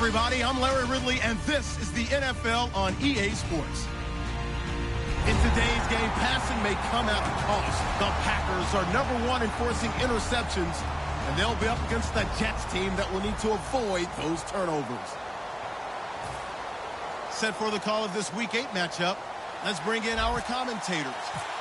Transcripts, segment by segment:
everybody. I'm Larry Ridley, and this is the NFL on EA Sports. In today's game, passing may come at a cost. The Packers are #1 in forcing interceptions, and they'll be up against the Jets team that will need to avoid those turnovers. Set for the call of this Week 8 matchup. Let's bring in our commentators,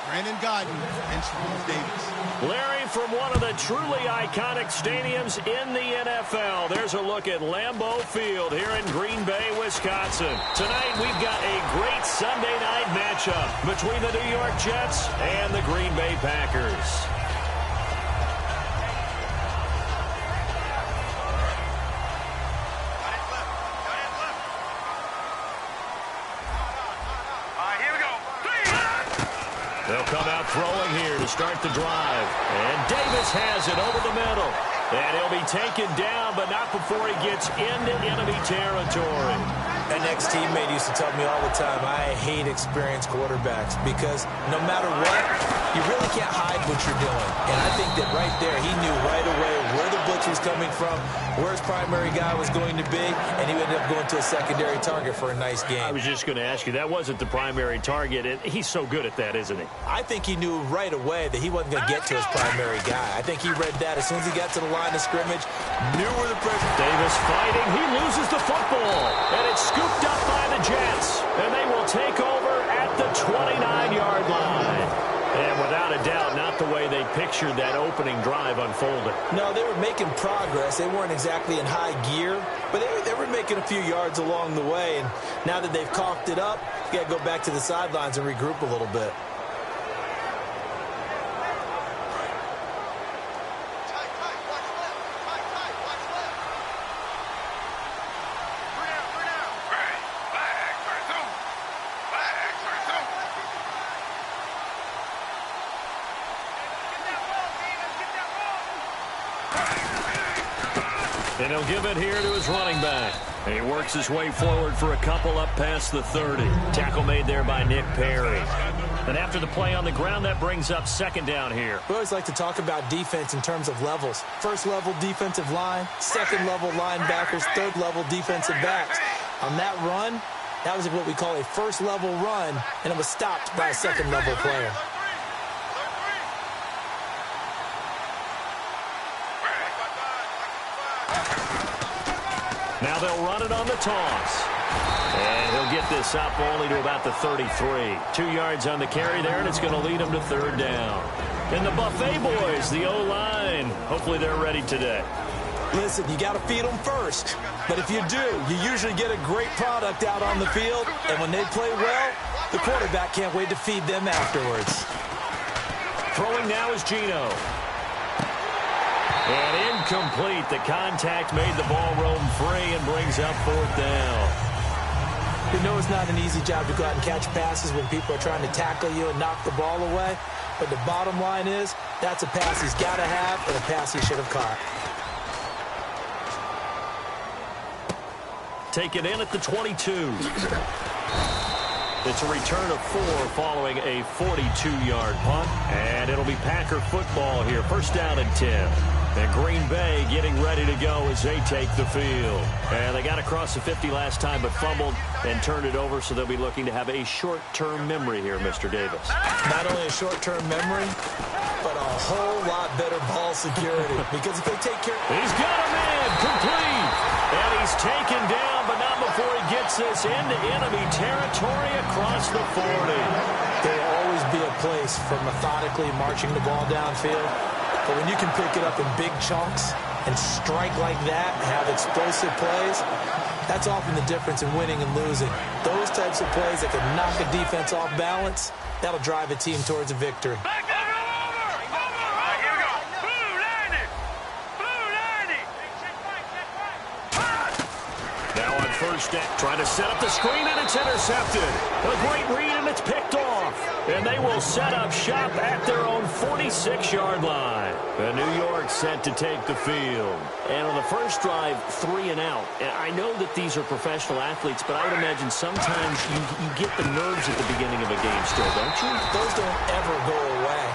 Brandon Godden and Charles Davis. Larry, from one of the truly iconic stadiums in the NFL, there's a look at Lambeau Field here in Green Bay, Wisconsin. Tonight, we've got a great Sunday night matchup between the New York Jets and the Green Bay Packers. They'll come out throwing here to start the drive. And Davis has it over the middle. And he'll be taken down, but not before he gets into enemy territory. An ex-teammate used to tell me all the time, I hate experienced quarterbacks because no matter what, you really can't hide what you're doing. And I think that right there, he knew right away where the blitz was coming from, where his primary guy was going to be, and he ended up going to a secondary target for a nice game. I was just going to ask you, that wasn't the primary target. He's so good at that, isn't he? I think he knew right away that he wasn't going to get to his primary guy. I think he read that as soon as he got to the line of scrimmage, knew where the pressure. Davis fighting. He loses the football. And it's scooped up by the Jets. And they will take over at the 29-yard line. And without a doubt, not the way they pictured that opening drive unfolding. No, they were making progress. They weren't exactly in high gear, but they were making a few yards along the way. And now that they've coughed it up, you got to go back to the sidelines and regroup a little bit. And he'll give it here to his running back. And he works his way forward for a couple up past the 30. Tackle made there by Nick Perry. And after the play on the ground, that brings up second down here. We always like to talk about defense in terms of levels. First level defensive line, second level linebackers, third level defensive backs. On that run, that was what we call a first level run, and it was stopped by a second level player. Now they'll run it on the toss. And he'll get this up only to about the 33. 2 yards on the carry there, and it's going to lead him to third down. And the Buffet boys, the O-line, hopefully they're ready today. Listen, you got to feed them first. But if you do, you usually get a great product out on the field. And when they play well, the quarterback can't wait to feed them afterwards. Throwing now is Geno. And incomplete. The contact made the ball roam free and brings up fourth down. You know it's not an easy job to go out and catch passes when people are trying to tackle you and knock the ball away. But the bottom line is, that's a pass he's got to have and a pass he should have caught. Taken in at the 22. It's a return of 4 following a 42-yard punt. And it'll be Packer football here. First down and 10. And Green Bay getting ready to go as they take the field. And they got across the 50 last time but fumbled and turned it over, so they'll be looking to have a short-term memory here, Mr. Davis. Not only a short-term memory, but a whole lot better ball security. Because if they take care... He's got a man complete. And he's taken down, but not before he gets this into enemy territory across the 40. There'll always be a place for methodically marching the ball downfield. But when you can pick it up in big chunks and strike like that, have explosive plays, that's often the difference in winning and losing. Those types of plays that can knock a defense off balance, that'll drive a team towards a victory. Now on first down, trying to set up the screen, and it's intercepted. A great read, and it's picked off. And they will set up shop at their own 46-yard line. And New York set to take the field. And on the first drive, 3 and out. And I know that these are professional athletes, but I would imagine sometimes you get the nerves at the beginning of a game still, don't you? Those don't ever go away.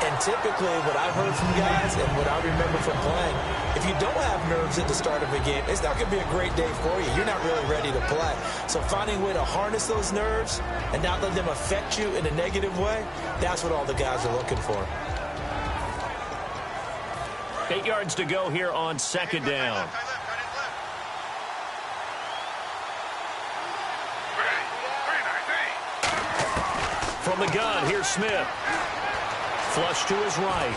And typically what I've heard from guys and what I remember from playing, if you don't have nerves at the start of a game, it's not going to be a great day for you. You're not really ready to play. So finding a way to harness those nerves and not let them affect you in a negative way, that's what all the guys are looking for. 8 yards to go here on second down. From the gun, here's Smith. Flush to his right.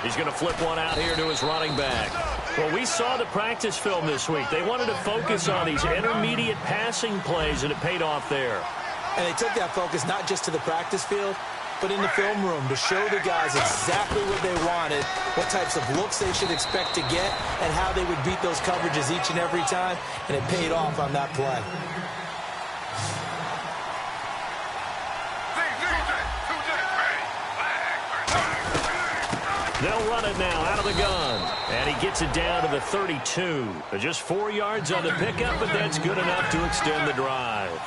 He's going to flip one out here to his running back. Well, we saw the practice film this week. They wanted to focus on these intermediate passing plays, and it paid off there. And they took that focus not just to the practice field, but in the film room to show the guys exactly what they wanted, what types of looks they should expect to get, and how they would beat those coverages each and every time, and it paid off on that play. They'll run it now out of the gun. And he gets it down to the 32. Just 4 yards on the pickup, but that's good enough to extend the drive.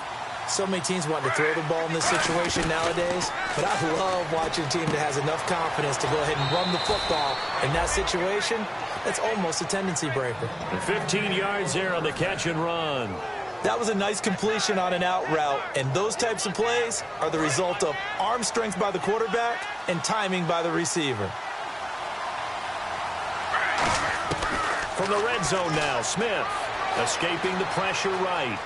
So many teams want to throw the ball in this situation nowadays, but I love watching a team that has enough confidence to go ahead and run the football. In that situation, that's almost a tendency breaker. And 15 yards there on the catch and run. That was a nice completion on an out route, and those types of plays are the result of arm strength by the quarterback and timing by the receiver. From the red zone now, Smith escaping the pressure right.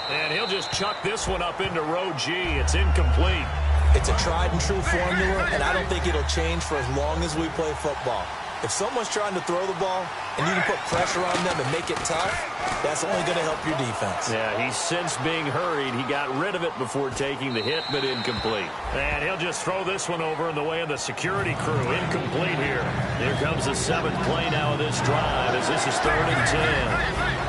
And he'll just chuck this one up into row G. It's incomplete. It's a tried-and-true formula, and I don't think it'll change for as long as we play football. If someone's trying to throw the ball and you can put pressure on them and make it tough, that's only going to help your defense. Yeah, he's since being hurried. He got rid of it before taking the hit, but incomplete. And he'll just throw this one over in the way of the security crew. Incomplete here. Here comes the 7th play now of this drive as this is 3rd and 10.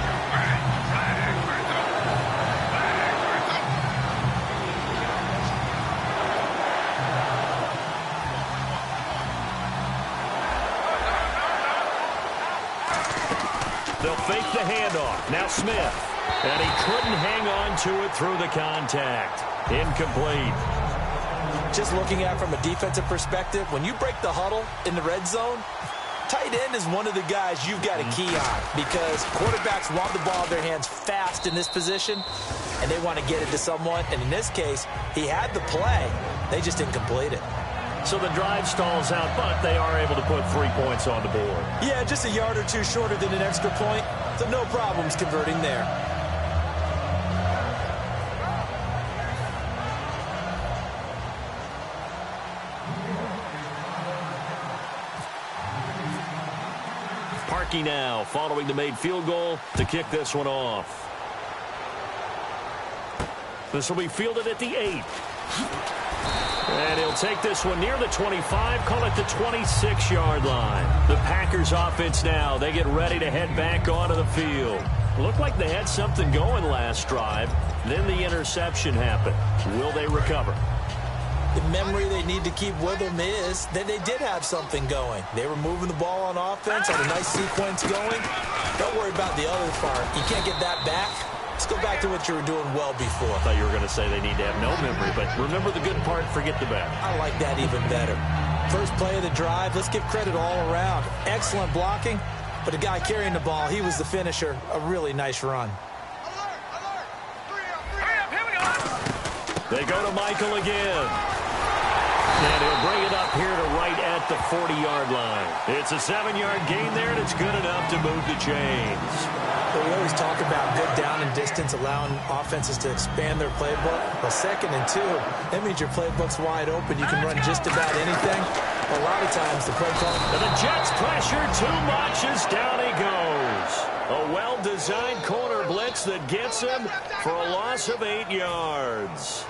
They'll fake the handoff. Now Smith. And he couldn't hang on to it through the contact. Incomplete. Just looking at it from a defensive perspective, when you break the huddle in the red zone, tight end is one of the guys you've got a key on because quarterbacks want the ball in their hands fast in this position, and they want to get it to someone. And in this case, he had the play. They just didn't complete it. So the drive stalls out, but they are able to put 3 points on the board. Yeah, just a yard or two shorter than an extra point, so no problems converting there. Parkey now following the made field goal to kick this one off. This will be fielded at the 8. And he'll take this one near the 25, call it the 26-yard line. The Packers offense now, they get ready to head back onto the field. Looked like they had something going last drive. Then the interception happened. Will they recover? The memory they need to keep with them is that they did have something going. They were moving the ball on offense, had a nice sequence going. Don't worry about the other part. You can't get that back. Let's go back to what you were doing well before. I thought you were going to say they need to have no memory, but remember the good part, forget the bad. I like that even better. First play of the drive, let's give credit all around. Excellent blocking, but the guy carrying the ball, he was the finisher. A really nice run. They go to Michael again. And he'll bring it up here to right at the 40-yard line. It's a 7-yard gain there, and it's good enough to move the chains. But we always talk about good down and distance, allowing offenses to expand their playbook. Well, 2nd and 2, that means your playbook's wide open. You can run just about anything. A lot of times the play call. And the Jets pressure too much as down he goes. A well-designed corner blitz that gets him for a loss of 8 yards.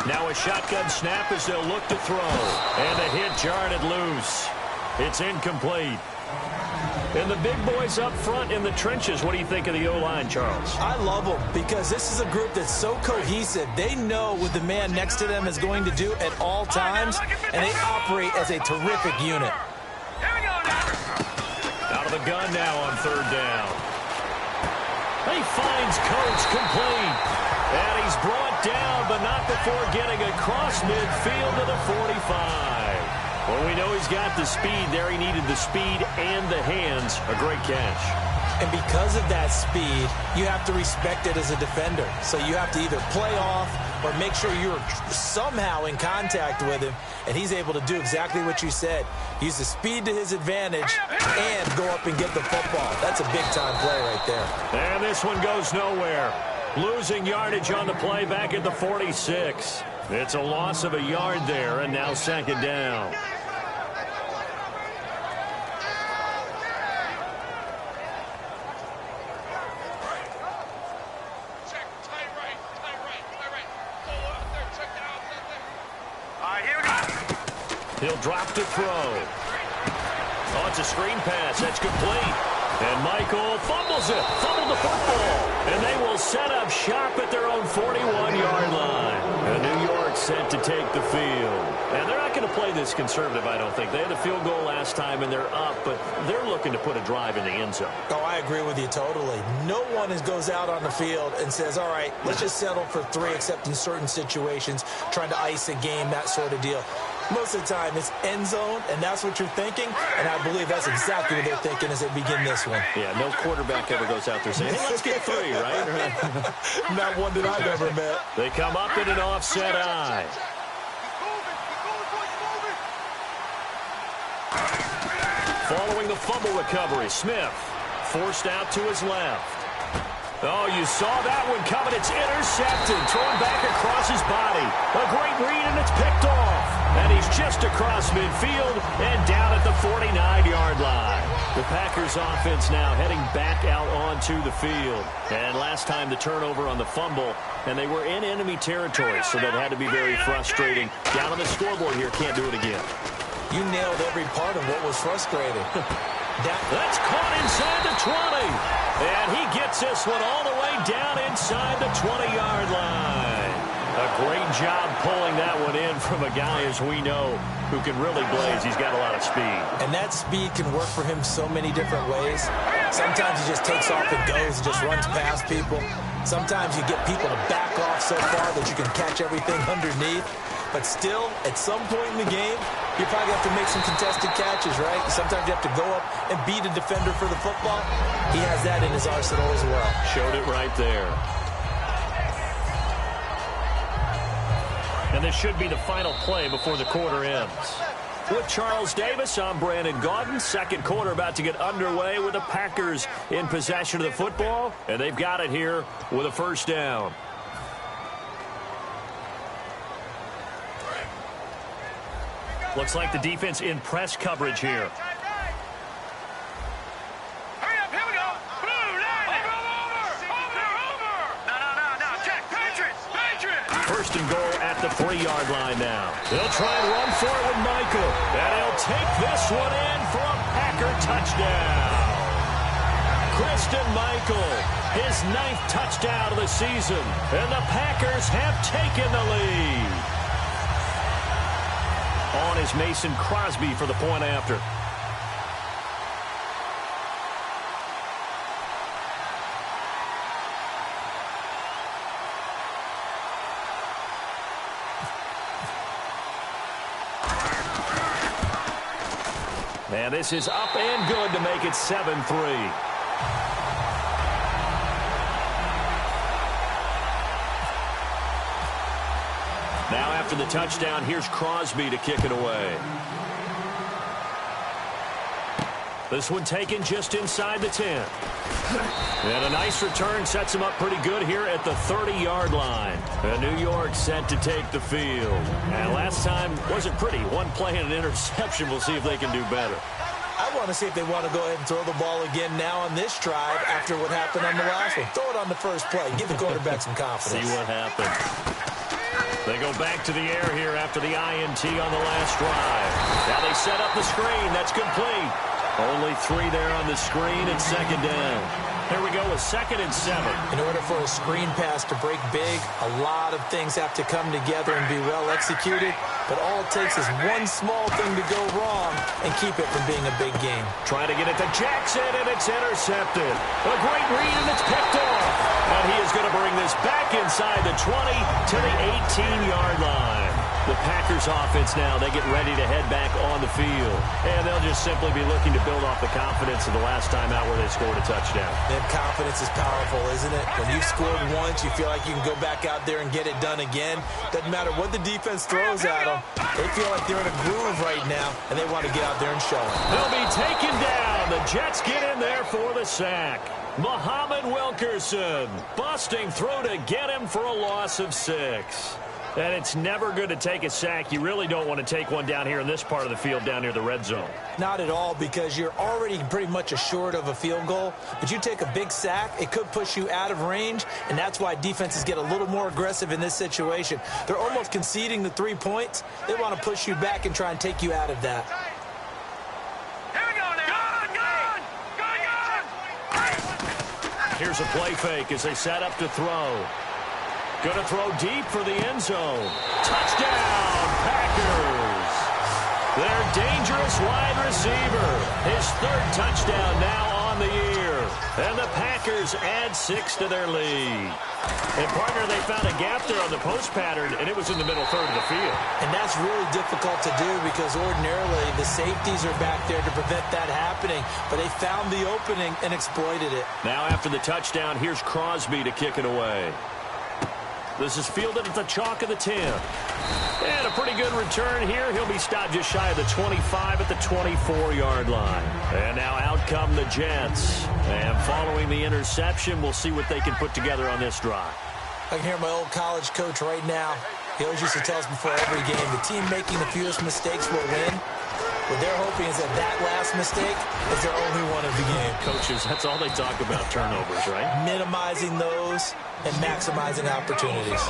Now a shotgun snap as they'll look to throw. And the hit jarred it loose. It's incomplete. And the big boys up front in the trenches. What do you think of the O-line, Charles? I love them because this is a group that's so cohesive. They know what the man next to them is going to do at all times, and they operate as a terrific unit. Out of the gun now on third down. He finds Coates complete. And he's brought down, but not before getting across midfield to the 45. Well, we know he's got the speed there. He needed the speed and the hands. A great catch. And because of that speed, you have to respect it as a defender. So you have to either play off or make sure you're somehow in contact with him. And he's able to do exactly what you said. Use the speed to his advantage and go up and get the football. That's a big-time play right there. And this one goes nowhere. Losing yardage on the play back at the 46. It's a loss of a yard there, and now second down. He'll drop to throw. Oh, it's a screen pass. That's complete. And Michael fumbles it. Fumbled the football. And they will set up shop at their own 41-yard line. And New York set to take the field. And they're not going to play this conservative, I don't think. They had a field goal last time, and they're up, but they're looking to put a drive in the end zone. Oh, I agree with you totally. No one goes out on the field and says, all right, let's just settle for 3, except in certain situations, trying to ice a game, that sort of deal. Most of the time, it's end zone, and that's what you're thinking, and I believe that's exactly what they're thinking as they begin this one. Yeah, no quarterback ever goes out there saying, hey, let's get 3, right? Not one that I've ever met. They come up in an offset eye. Following the fumble recovery, Smith forced out to his left. Oh, you saw that one coming. It's intercepted, thrown back across his body. A great read, and it's picked off. And he's just across midfield and down at the 49-yard line. The Packers offense now heading back out onto the field. And last time the turnover on the fumble, and they were in enemy territory, so that had to be very frustrating. Down on the scoreboard here, can't do it again. You nailed every part of what was frustrating. That's caught inside the 20. And he gets this one all the way down inside the 20-yard line. A great job pulling that one in from a guy, as we know, who can really blaze. He's got a lot of speed. And that speed can work for him so many different ways. Sometimes he just takes off and goes and just runs past people. Sometimes you get people to back off so far that you can catch everything underneath. But still, at some point in the game, you probably have to make some contested catches, right? Sometimes you have to go up and beat a defender for the football. He has that in his arsenal as well. Showed it right there. And this should be the final play before the quarter ends. With Charles Davis, I'm Brandon Gaudin. Second quarter about to get underway with the Packers in possession of the football. And they've got it here with a first down. Looks like the defense in press coverage here. Hurry up, here we go. Blue line. Over. No. Check. Patriots. First and goal at the 3-yard line now. They'll try and run for it with Michael. And he'll take this one in for a Packer touchdown. Christian Michael, his 9th touchdown of the season. And the Packers have taken the lead. On is Mason Crosby for the point after. And this is up and good to make it 7-3. Now after the touchdown, here's Crosby to kick it away. This one taken just inside the 10. And a nice return sets him up pretty good here at the 30-yard line. And New York set to take the field. And last time wasn't pretty. One play and an interception. We'll see if they can do better. I want to see if they want to go ahead and throw the ball again now on this drive after what happened on the last one. Throw it on the first play. Give the quarterback some confidence. See what happens. They go back to the air here after the INT on the last drive. Now they set up the screen. That's complete. Only 3 there on the screen at second down. Here we go with 2nd and 7. In order for a screen pass to break big, a lot of things have to come together and be well executed. But all it takes is one small thing to go wrong and keep it from being a big game. Trying to get it to Jackson, and it's intercepted. A great read, and it's picked off. And he is going to bring this back inside the 20 to the 18-yard line. The Packers offense now, they get ready to head back on the field. And they'll just simply be looking to build off the confidence of the last time out where they scored a touchdown. And confidence is powerful, isn't it? When you've scored once, you feel like you can go back out there and get it done again. Doesn't matter what the defense throws at them. They feel like they're in a groove right now, and they want to get out there and show it. They'll be taken down. The Jets get in there for the sack. Muhammad Wilkerson busting through to get him for a loss of 6. And it's never good to take a sack. You really don't want to take one down here in this part of the field down near the red zone. Not at all, because you're already pretty much assured of a field goal. But you take a big sack, it could push you out of range, and that's why defenses get a little more aggressive in this situation. They're almost conceding the 3 points. They want to push you back and try and take you out of that. Here we go now. Gun! Here's a play fake as they set up to throw. Going to throw deep for the end zone. Touchdown, Packers. Their dangerous wide receiver. His 3rd touchdown now on the year. And the Packers add 6 to their lead. And, partner, they found a gap there on the post pattern, and it was in the middle third of the field. And that's really difficult to do because ordinarily the safeties are back there to prevent that happening. But they found the opening and exploited it. Now after the touchdown, here's Crosby to kick it away. This is fielded at the chalk of the 10. And a pretty good return here. He'll be stopped just shy of the 25 at the 24-yard line. And now out come the Jets. And following the interception, we'll see what they can put together on this drive. I can hear my old college coach right now. He always used to tell us before every game, the team making the fewest mistakes will win. What they're hoping is that last mistake is their only one of the game. Coaches, that's all they talk about, turnovers, right? Minimizing those and maximizing opportunities.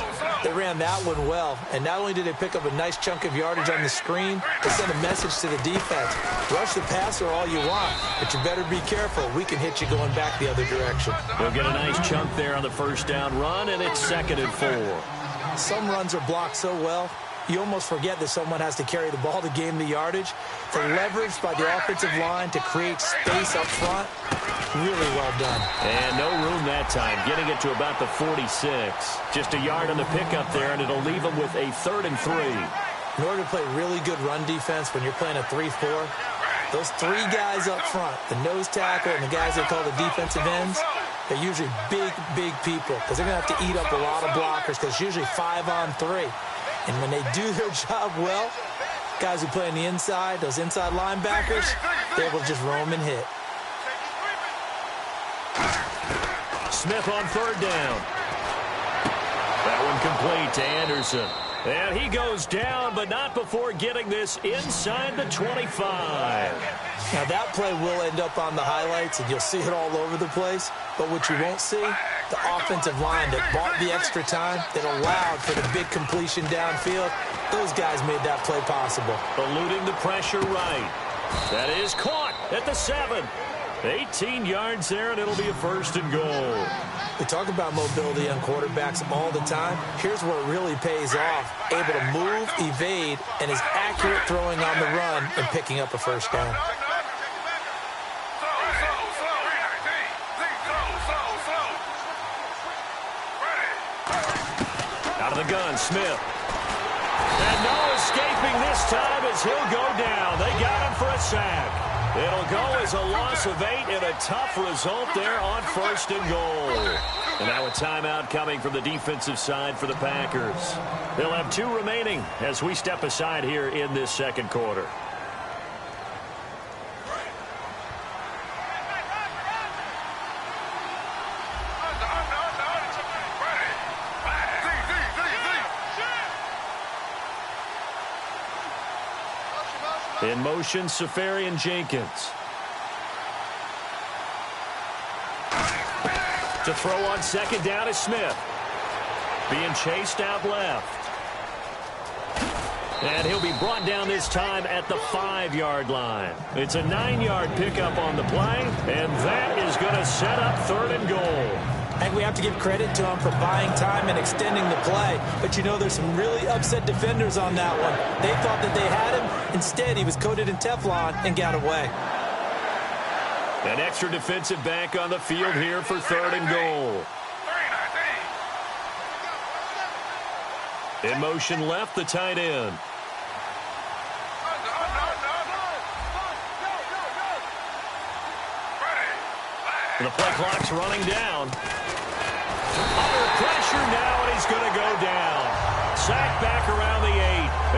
They ran that one well, and not only did they pick up a nice chunk of yardage on the screen, they sent a message to the defense. Rush the passer all you want, but you better be careful. We can hit you going back the other direction. They'll get a nice chunk there on the first down run, and it's 2nd and 4. Some runs are blocked so well, you almost forget that someone has to carry the ball to gain the yardage. The leverage by the offensive line to create space up front, really well done. And no room that time, getting it to about the 46. Just a yard on the pickup there, and it'll leave them with a 3rd and 3. In order to play really good run defense when you're playing a 3-4, those 3 guys up front, the nose tackle and the guys they call the defensive ends, they're usually big people because they're going to have to eat up a lot of blockers because it's usually 5 on 3. And when they do their job well, guys who play on the inside, those inside linebackers, they're able to just roam and hit. Smith on 3rd down. That one complete to Anderson. And he goes down, but not before getting this inside the 25. Now, that play will end up on the highlights, and you'll see it all over the place. But what you won't see, the offensive line that bought the extra time, that allowed for the big completion downfield, those guys made that play possible. Eluding the pressure right. That is caught at the 7. 18 yards there, and it'll be a 1st and goal. We talk about mobility on quarterbacks all the time. Here's where it really pays off. Able to move, evade, and is accurate throwing on the run and picking up a 1st down. Out of the gun, Smith. And no escaping this time as he'll go down. They got him for a sack. It'll go as a loss of 8 and a tough result there on 1st and goal. And now a timeout coming from the defensive side for the Packers. They'll have 2 remaining as we step aside here in this 2nd quarter. In motion, Safarian Jenkins. To throw on 2nd down is Smith. Being chased out left. And he'll be brought down this time at the 5-yard line. It's a 9-yard pickup on the play, and that is going to set up 3rd and goal. I think we have to give credit to him for buying time and extending the play. But, you know, there's some really upset defenders on that one. They thought that they had him. Instead, he was coated in Teflon and got away. An extra defensive back on the field here for 3rd and goal. In motion left, the tight end. The play clock's running down. Under pressure now, and he's going to go down. Sacked back around the 8.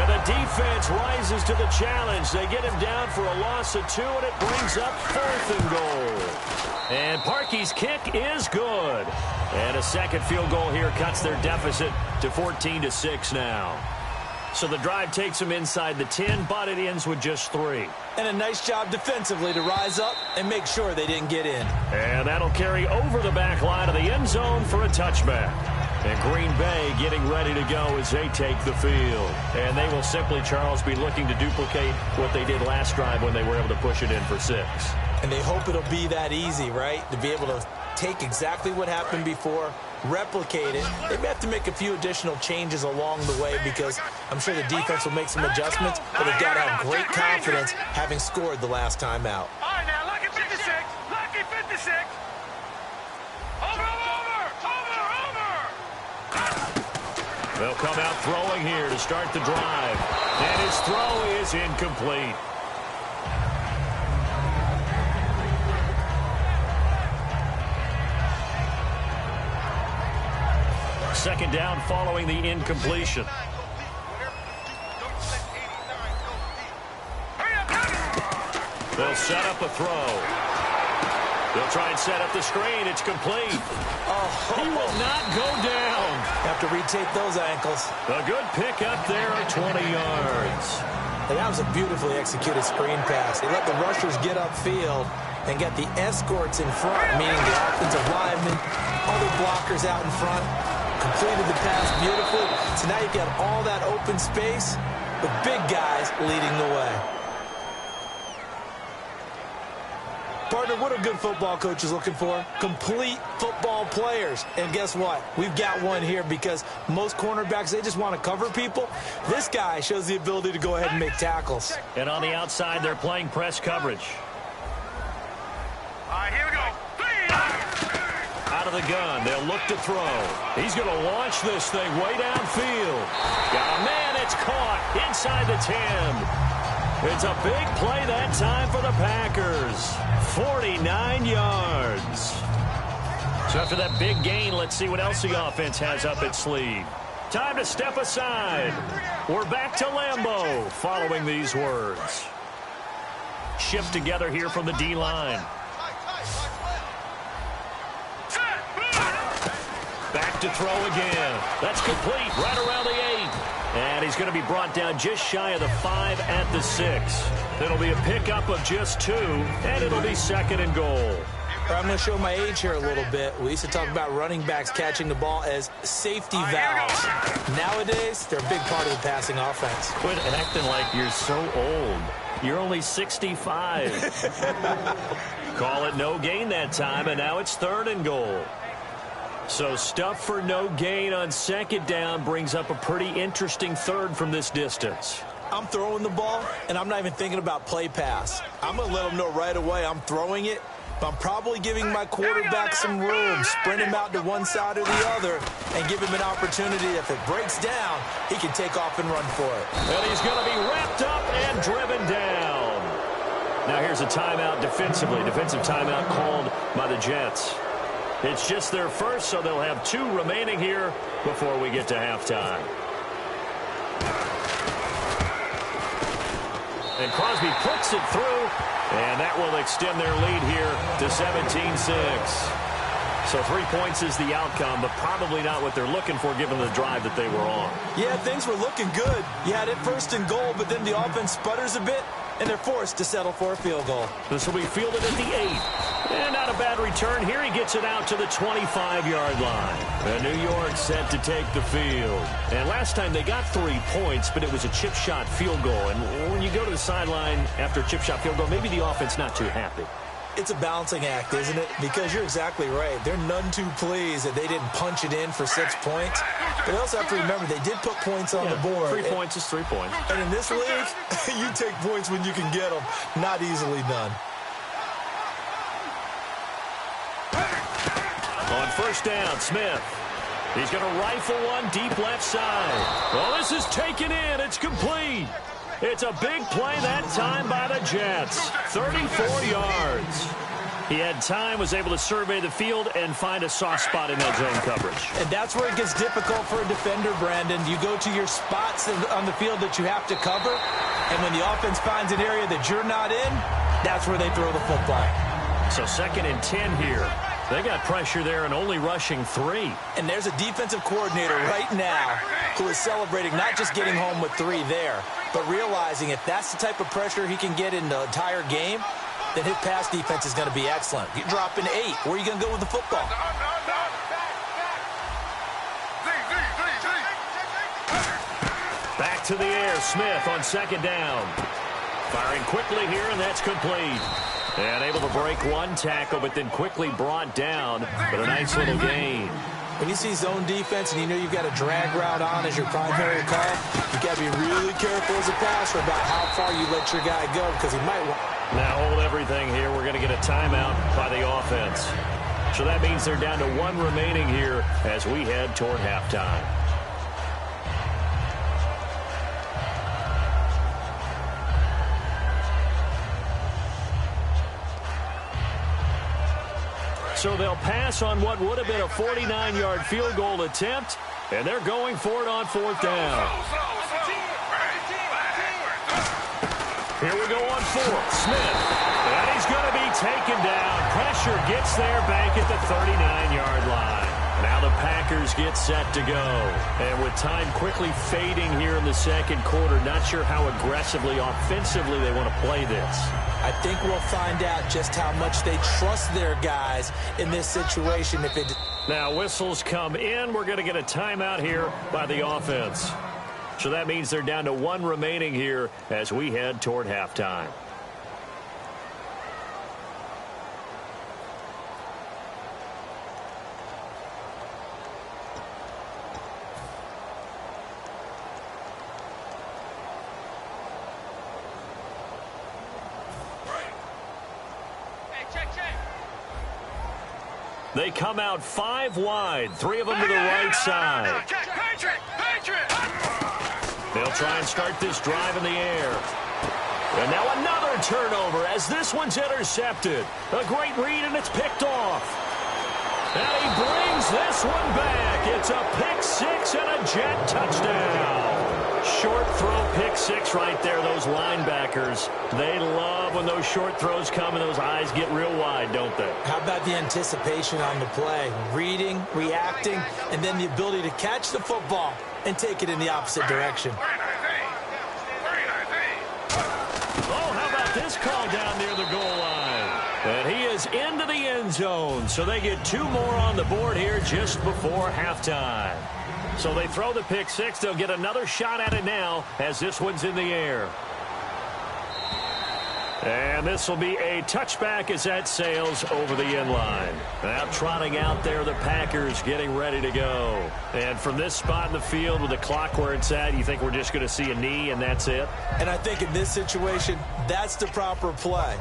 And the defense rises to the challenge. They get him down for a loss of 2, and it brings up 4th and goal. And Parkey's kick is good. And a second field goal here cuts their deficit to 14-6 now. So the drive takes them inside the 10, but it ends with just 3. And a nice job defensively to rise up and make sure they didn't get in. And that'll carry over the back line of the end zone for a touchback. And Green Bay getting ready to go as they take the field. And they will simply, Charles, be looking to duplicate what they did last drive when they were able to push it in for 6. And they hope it'll be that easy, right? To be able to take exactly what happened before, replicate it. They may have to make a few additional changes along the way because I'm sure the defense will make some adjustments, but they've got to have great confidence having scored the last time out. All right, now, lucky 56. Lucky 56. Over. They'll come out throwing here to start the drive. And his throw is incomplete. Second down following the incompletion. They'll set up a throw. They'll try and set up the screen. It's complete. He will not go down. Have to retake those ankles. A good pick up there at 20 yards. And that was a beautifully executed screen pass. They let the rushers get upfield and get the escorts in front, meaning the offensive linemen, other blockers out in front. Completed the pass beautifully. So now you've got all that open space with big guys leading the way. Partner, what are good football coaches looking for? Complete football players. And guess what? We've got one here because most cornerbacks, they just want to cover people. This guy shows the ability to go ahead and make tackles. And on the outside, they're playing press coverage. All right, here we go. Out of the gun, they'll look to throw. He's going to launch this thing way downfield. Got a man, it's caught inside the 10. It's a big play that time for the Packers. 49 yards. So after that big gain, let's see what else the offense has up its sleeve. Time to step aside. We're back to Lambeau following these words. Shift together here from the D-line. Back to throw again. That's complete right around the 8. And he's going to be brought down just shy of the 5 at the 6. It'll be a pickup of just 2, and it'll be 2nd and goal. I'm going to show my age here a little bit. We used to talk about running backs catching the ball as safety valves. Nowadays, they're a big part of the passing offense. Quit acting like you're so old. You're only 65. Call it no gain that time, and now it's 3rd and goal. So stuff for no gain on 2nd down brings up a pretty interesting 3rd from this distance. I'm throwing the ball, and I'm not even thinking about play pass. I'm going to let them know right away I'm throwing it, but I'm probably giving my quarterback some room, sprint him out to one side or the other, and give him an opportunity. If it breaks down, he can take off and run for it. And he's going to be wrapped up and driven down. Now here's a timeout defensively. Defensive timeout called by the Jets. It's just their first, so they'll have 2 remaining here before we get to halftime. And Crosby puts it through, and that will extend their lead here to 17-6. So 3 points is the outcome, but probably not what they're looking for given the drive that they were on. Yeah, things were looking good. You had it 1st and goal, but then the offense sputters a bit, and they're forced to settle for a field goal. This will be fielded at the 8. And not a bad return here. He gets it out to the 25-yard line. And New York set to take the field. And last time they got 3 points, but it was a chip shot field goal. And when you go to the sideline after a chip shot field goal, maybe the offense not too happy. It's a balancing act, isn't it? Because you're exactly right. They're none too pleased that they didn't punch it in for 6 points. But they also have to remember they did put points on the board. 3 points is 3 points. And in this league, you take points when you can get them. Not easily done. On first down, Smith. He's going to rifle one deep left side. Well, this is taken in. It's complete. It's a big play that time by the Jets. 34 yards. He had time, was able to survey the field and find a soft spot in that zone coverage. And that's where it gets difficult for a defender, Brandon. You go to your spots on the field that you have to cover, and when the offense finds an area that you're not in, that's where they throw the football. So 2nd and 10 here. They got pressure there and only rushing 3. And there's a defensive coordinator right now who is celebrating not just getting home with 3 there, but realizing if that's the type of pressure he can get in the entire game, then his pass defense is going to be excellent. You're dropping 8. Where are you going to go with the football? Back to the air. Smith on 2nd down. Firing quickly here, and that's complete. And able to break one tackle, but then quickly brought down. But a nice little gain. When you see zone defense and you know you've got a drag route on as your primary call, you've got to be really careful as a passer about how far you let your guy go because he might want. Now hold everything here. We're going to get a timeout by the offense. So that means they're down to 1 remaining here as we head toward halftime. So they'll pass on what would have been a 49-yard field goal attempt, and they're going for it on 4th down. Here we go on 4th. Smith, and he's going to be taken down. Pressure gets there back at the 39-yard line. Now the Packers get set to go. And with time quickly fading here in the 2nd quarter, not sure how aggressively, offensively they want to play this. I think we'll find out just how much they trust their guys in this situation. Now whistles come in. We're going to get a timeout here by the offense. So that means they're down to 1 remaining here as we head toward halftime. They come out 5 wide, 3 of them to the right side. They'll try and start this drive in the air. And now another turnover as this one's intercepted. A great read, and it's picked off. And he brings this one back. It's a pick 6 and a Jet touchdown. Short throw pick 6 right there. Those linebackers, they love when those short throws come and those eyes get real wide, don't they? How about the anticipation on the play? Reading, reacting, and then the ability to catch the football and take it in the opposite direction. Oh, how about this call down near the goal line? And he is into the end zone, so they get 2 more on the board here just before halftime. So they throw the pick 6. They'll get another shot at it now as this one's in the air. And this will be a touchback as that sails over the end line. Now trotting out there, the Packers getting ready to go. And from this spot in the field with the clock where it's at, you think we're just going to see a knee and that's it? And I think in this situation, that's the proper play.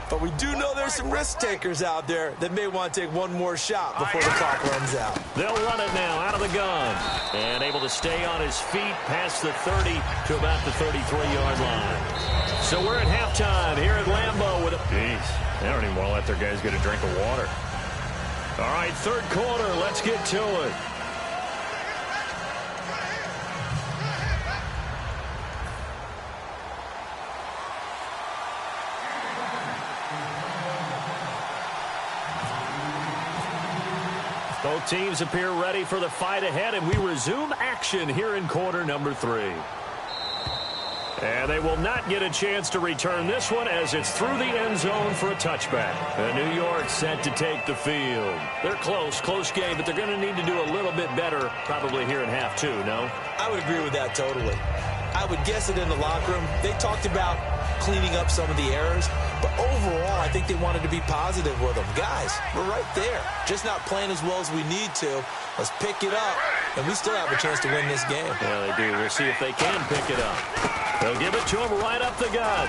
But we do know there's some risk takers out there that may want to take one more shot before the clock runs out. They'll run it now out of the gun. And able to stay on his feet past the 30 to about the 33-yard line. So we're at halftime here at Lambeau with a... Jeez, they don't even want to let their guys get a drink of water. All right, 3rd quarter, let's get to it. Both teams appear ready for the fight ahead, and we resume action here in quarter number 3. And they will not get a chance to return this one as it's through the end zone for a touchback. And New York set to take the field. They're close game, but they're going to need to do a little bit better probably here in half two, no? I would agree with that totally. I would guess it in the locker room. They talked about cleaning up some of the errors, but overall, I think they wanted to be positive with them. Guys, we're right there. Just not playing as well as we need to. Let's pick it up, and we still have a chance to win this game. Yeah, they do. We'll see if they can pick it up. They'll give it to him right up the gut.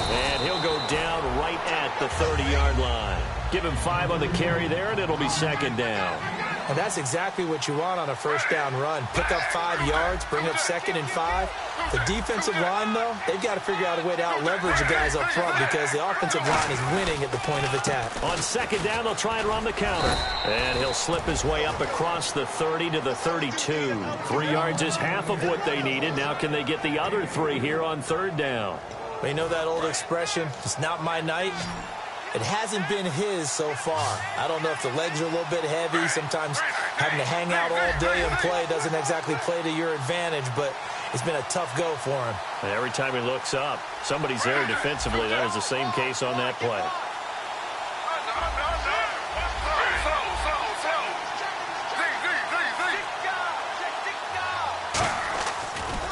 And he'll go down right at the 30-yard line. Give him 5 on the carry there, and it'll be second down. And that's exactly what you want on a first down run. Pick up 5 yards, bring up 2nd and 5. The defensive line, though, they've got to figure out a way to out-leverage the guys up front because the offensive line is winning at the point of attack. On second down, they'll try and run the counter. And he'll slip his way up across the 30 to the 32. 3 yards is half of what they needed. Now can they get the other 3 here on third down? Well, you know that old expression, it's not my night? It hasn't been his so far. I don't know if the legs are a little bit heavy. Sometimes having to hang out all day and play doesn't exactly play to your advantage, but it's been a tough go for him. And every time he looks up, somebody's there defensively. That was the same case on that play.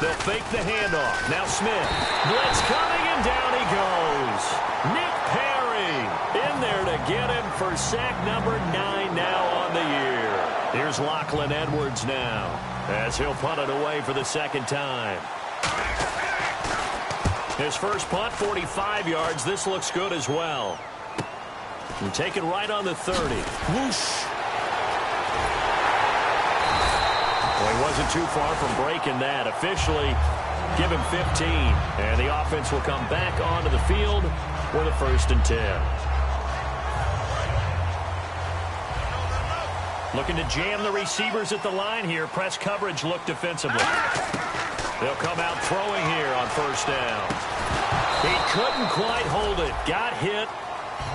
They'll fake the handoff. Now Smith. Blitz coming, and down he goes. Nick Perry in there to get him for sack number 9 now on the year. Here's Lachlan Edwards now as he'll punt it away for the second time. His first punt, 45 yards. This looks good as well. And take it right on the 30. Whoosh. Well, he wasn't too far from breaking that. Officially, give him 15. And the offense will come back onto the field with a 1st and 10. Looking to jam the receivers at the line here. Press coverage look defensively. They'll come out throwing here on 1st down. He couldn't quite hold it. Got hit.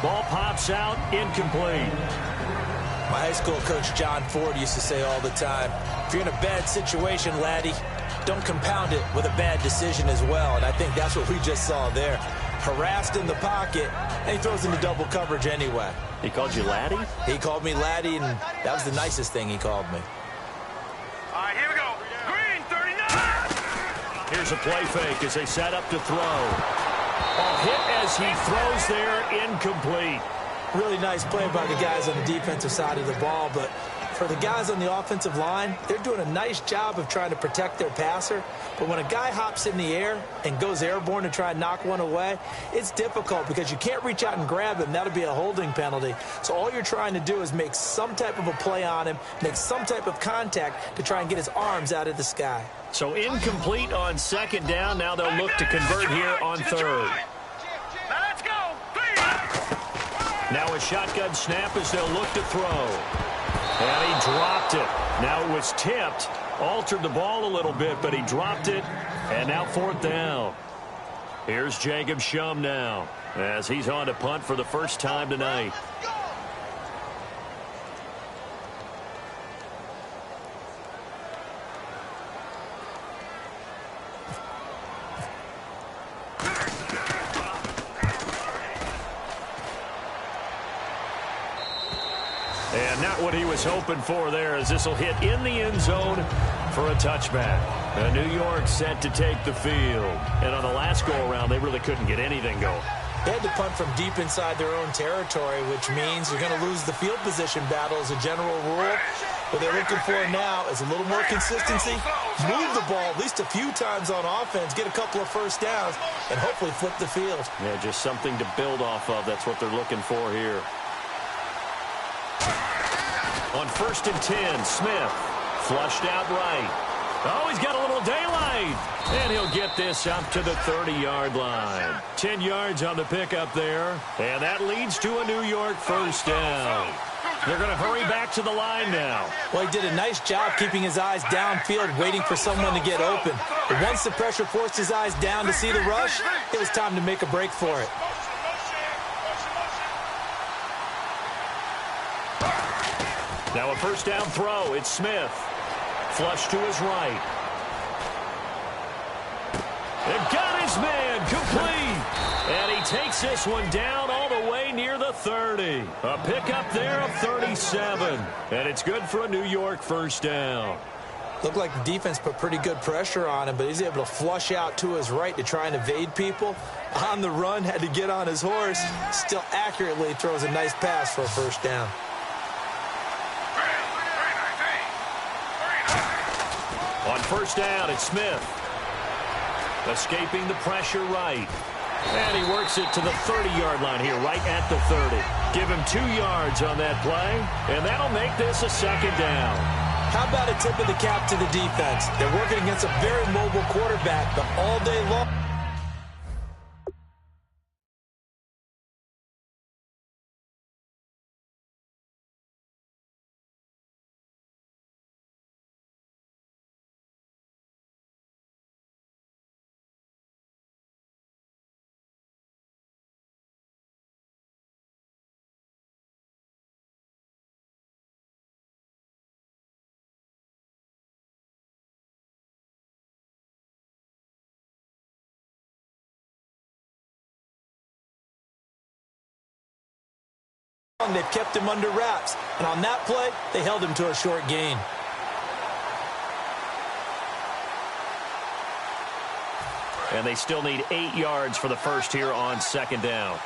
Ball pops out. Incomplete. My high school coach, John Ford, used to say all the time, if you're in a bad situation, laddie, don't compound it with a bad decision as well. And I think that's what we just saw there. Harassed in the pocket, and he throws into double coverage anyway. He called you laddie? He called me laddie, and that was the nicest thing he called me. All right, here we go. Green, 39. Here's a play fake as they set up to throw. A hit as he throws there, incomplete. Really nice play by the guys on the defensive side of the ball, but for the guys on the offensive line, they're doing a nice job of trying to protect their passer. But when a guy hops in the air and goes airborne to try and knock one away, it's difficult because you can't reach out and grab him. That'll be a holding penalty. So all you're trying to do is make some type of a play on him, make some type of contact to try and get his arms out of the sky. So incomplete on second down. Now they'll look to convert here on third. Now let's go. Now a shotgun snap as they'll look to throw. And he dropped it. Now it was tipped. Altered the ball a little bit, but he dropped it. And now 4th down. Here's Jacob Shum now as he's on to punt for the first time tonight. And not what he was hoping for there, as this will hit in the end zone for a touchback. And New York set to take the field. And on the last go-around, they really couldn't get anything going. They had to punt from deep inside their own territory, which means you're going to lose the field position battle as a general rule. What they're looking for now is a little more consistency, move the ball at least a few times on offense, get a couple of first downs, and hopefully flip the field. Yeah, just something to build off of. That's what they're looking for here. On 1st and 10, Smith flushed out right. Oh, he's got a little daylight. And he'll get this up to the 30-yard line. 10 yards on the pickup there. And that leads to a New York 1st down. They're going to hurry back to the line now. Well, he did a nice job keeping his eyes downfield, waiting for someone to get open. But once the pressure forced his eyes down to see the rush, it was time to make a break for it. Now a 1st down throw. It's Smith. Flush to his right. And got his man complete. And he takes this one down all the way near the 30. A pickup there of 37. And it's good for a New York first down. Looked like the defense put pretty good pressure on him, but he's able to flush out to his right to try and evade people. On the run, had to get on his horse. Still accurately throws a nice pass for a first down. On first down, it's Smith. Escaping the pressure right. And he works it to the 30-yard line here, right at the 30. Give him 2 yards on that play, and that'll make this a second down. How about a tip of the cap to the defense? They're working against a very mobile quarterback, but all day long. They've kept him under wraps, and on that play, they held him to a short gain. And they still need 8 yards for the first here on second down.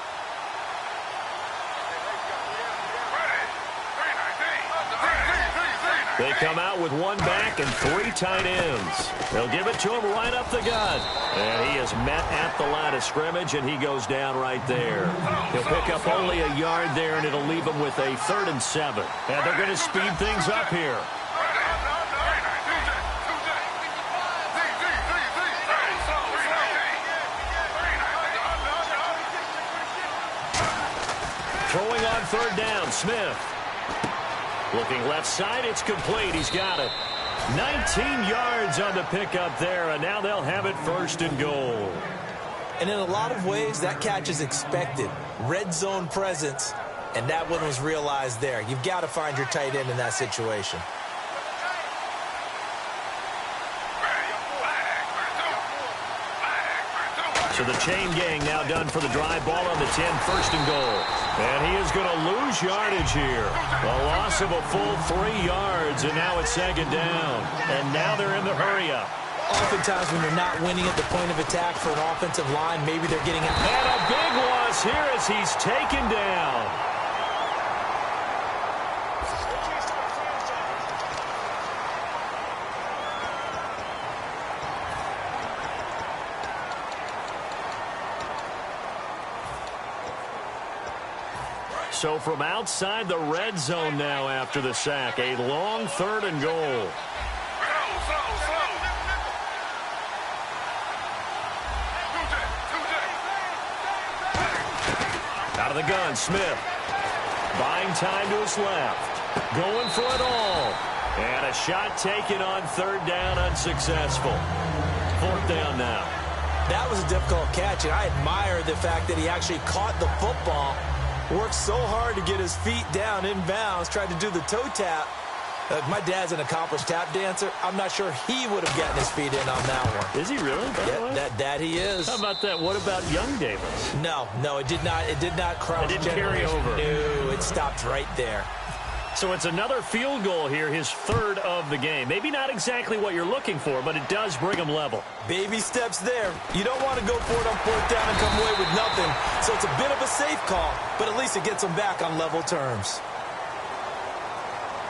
They come out with 1 back and 3 tight ends. They'll give it to him right up the gut. And he is met at the line of scrimmage, and he goes down right there. He'll pick up only a yard there, and it'll leave him with a 3rd and 7. And they're going to speed things up here. Throwing on 3rd down, Smith. Looking left side, it's complete. He's got it. 19 yards on the pickup there, and now they'll have it 1st and goal. And in a lot of ways, that catch is expected. Red zone presence, and that one was realized there. You've got to find your tight end in that situation. So the chain gang now done for the drive. Ball on the 10, 1st and goal. And he is going to lose yardage here. A loss of a full 3 yards, and now it's 2nd down. And now they're in the hurry-up. Oftentimes when you're not winning at the point of attack for an offensive line, maybe they're getting out. And a big loss here as he's taken down. So from outside the red zone now after the sack, a long 3rd and goal. Out of the gun, Smith. Buying time to his left. Going for it all. And a shot taken on 3rd down, unsuccessful. 4th down now. That was a difficult catch, and I admire the fact that he actually caught the football. Worked so hard to get his feet down inbounds, tried to do the toe tap. My dad's an accomplished tap dancer. I'm not sure he would have gotten his feet in on that one. Is he really? Yeah, that he is. How about that? What about young Davis? No, it did not. It did not cross. It didn't carry over. No, it stopped right there. So it's another field goal here, his 3rd of the game. Maybe not exactly what you're looking for, but it does bring him level. Baby steps there. You don't want to go for it on 4th down and come away with nothing. So it's a bit of a safe call, but at least it gets him back on level terms.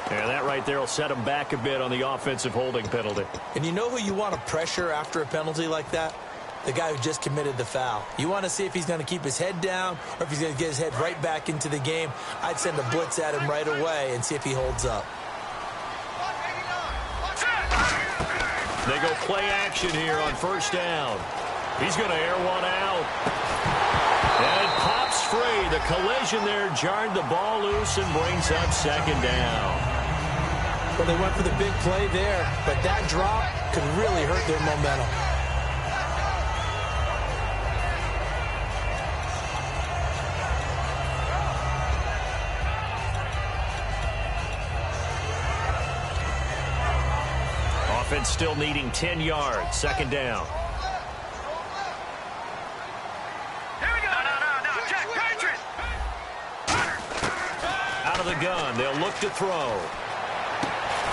Yeah, that right there will set him back a bit on the offensive holding penalty. And you know who you want to pressure after a penalty like that? The guy who just committed the foul. You want to see if he's going to keep his head down or if he's going to get his head right back into the game. I'd send a blitz at him right away and see if he holds up. They go play action here on 1st down. He's going to air one out. And it pops free. The collision there jarred the ball loose and brings up 2nd down. Well, they went for the big play there, but that drop could really hurt their momentum. Offense still needing 10 yards. 2nd down. of the gun. They'll look to throw.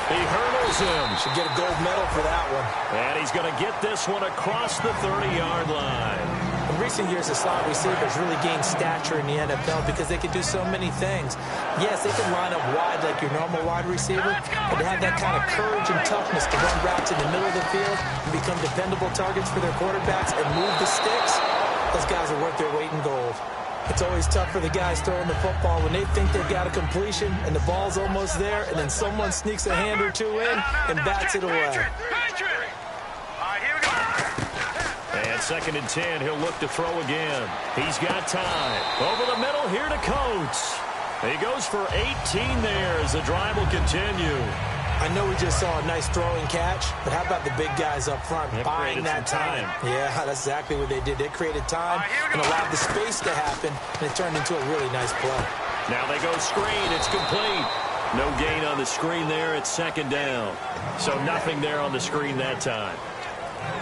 He hurdles him. Should get a gold medal for that one. And he's going to get this one across the 30-yard line. In recent years, the slot receivers really gained stature in the NFL because they could do so many things. Yes, they could line up wide like your normal wide receiver, but to have that kind of courage and toughness to run routes in the middle of the field and become dependable targets for their quarterbacks and move the sticks, those guys are worth their weight in gold. It's always tough for the guys throwing the football when they think they've got a completion and the ball's almost there, and then someone sneaks a hand or two in and bats it away. And 2nd and 10, he'll look to throw again. He's got time. Over the middle here to Coates. He goes for 18 there as the drive will continue. I know we just saw a nice throwing catch, but how about the big guys up front buying that time? Yeah, that's exactly what they did. They created time and allowed the space to happen, and it turned into a really nice play. Now they go screen. It's complete. No gain on the screen there. It's 2nd down. So nothing there on the screen that time.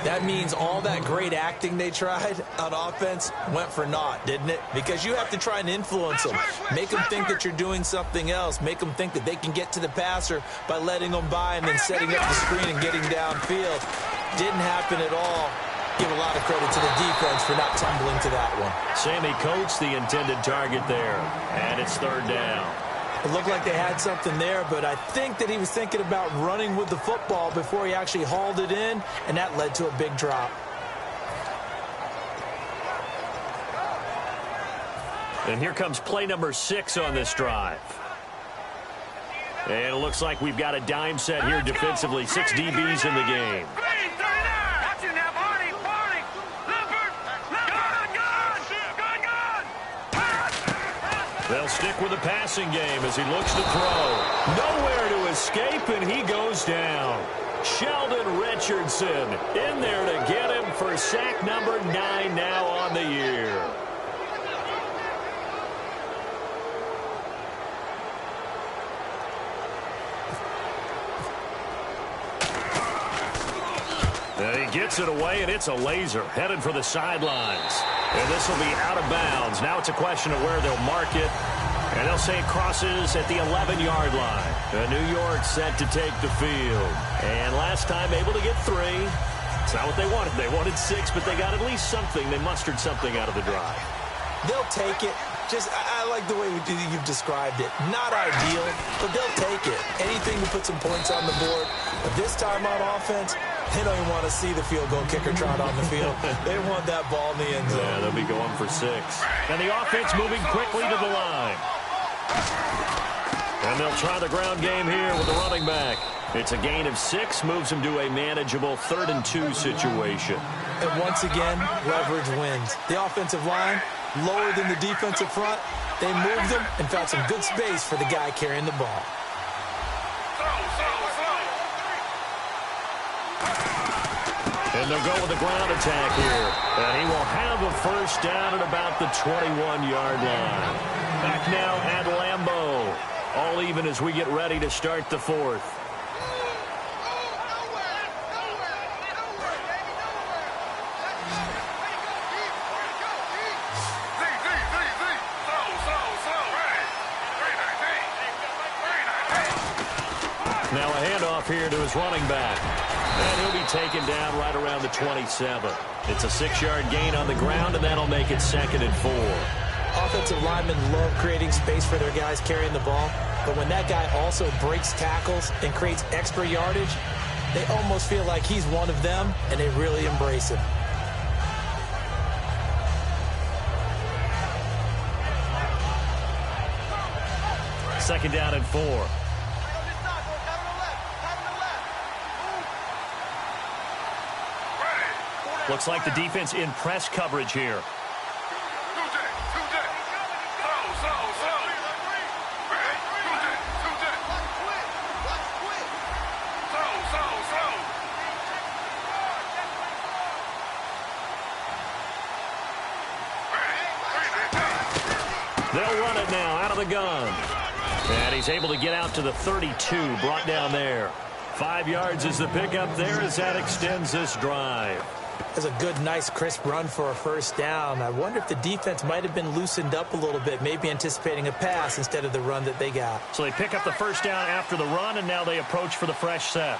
That means all that great acting they tried on offense went for naught, didn't it? Because you have to try and influence them. Make them think that you're doing something else. Make them think that they can get to the passer by letting them by and then setting up the screen and getting downfield. Didn't happen at all. Give a lot of credit to the defense for not tumbling to that one. Sammy Coates, the intended target there. And it's 3rd down. It looked like they had something there, but I think that he was thinking about running with the football before he actually hauled it in, and that led to a big drop. And here comes play number 6 on this drive. And it looks like we've got a dime set here defensively. 6 DBs in the game. They'll stick with the passing game as he looks to throw. Nowhere to escape, and he goes down. Sheldon Richardson in there to get him for sack number 9 now on the year. And he gets it away, and it's a laser headed for the sidelines. And this will be out of bounds. Now it's a question of where they'll mark it. And they'll say it crosses at the 11-yard line. New York set to take the field. And last time able to get 3. It's not what they wanted. They wanted 6, but they got at least something. They mustered something out of the drive. They'll take it. I like the way you've described it. Not ideal, but they'll take it. Anything to put some points on the board. But this time on offense, they don't even want to see the field goal kicker trot on the field. They want that ball in the end zone. Yeah, they'll be going for 6. And the offense moving quickly to the line. And they'll try the ground game here with the running back. It's a gain of 6, moves him to a manageable 3rd and 2 situation. And once again, leverage wins. The offensive line, lower than the defensive front. They moved them and found some good space for the guy carrying the ball. And they'll go with a ground attack here. And he will have a 1st down at about the 21-yard line. Back now at Lambeau. All even as we get ready to start the 4th. Now a handoff here to his running back. And he'll be taken down right around the 27. It's a 6-yard gain on the ground, and that'll make it 2nd and 4. Offensive linemen love creating space for their guys carrying the ball, but when that guy also breaks tackles and creates extra yardage, they almost feel like he's one of them, and they really embrace him. Second down and 4. Looks like the defense in press coverage here. They'll run it now out of the gun. And he's able to get out to the 32, brought down there. 5 yards is the pickup there as that extends this drive. That's a good, nice, crisp run for a first down. I wonder if the defense might have been loosened up a little bit, maybe anticipating a pass instead of the run that they got. So they pick up the first down after the run, and now they approach for the fresh set.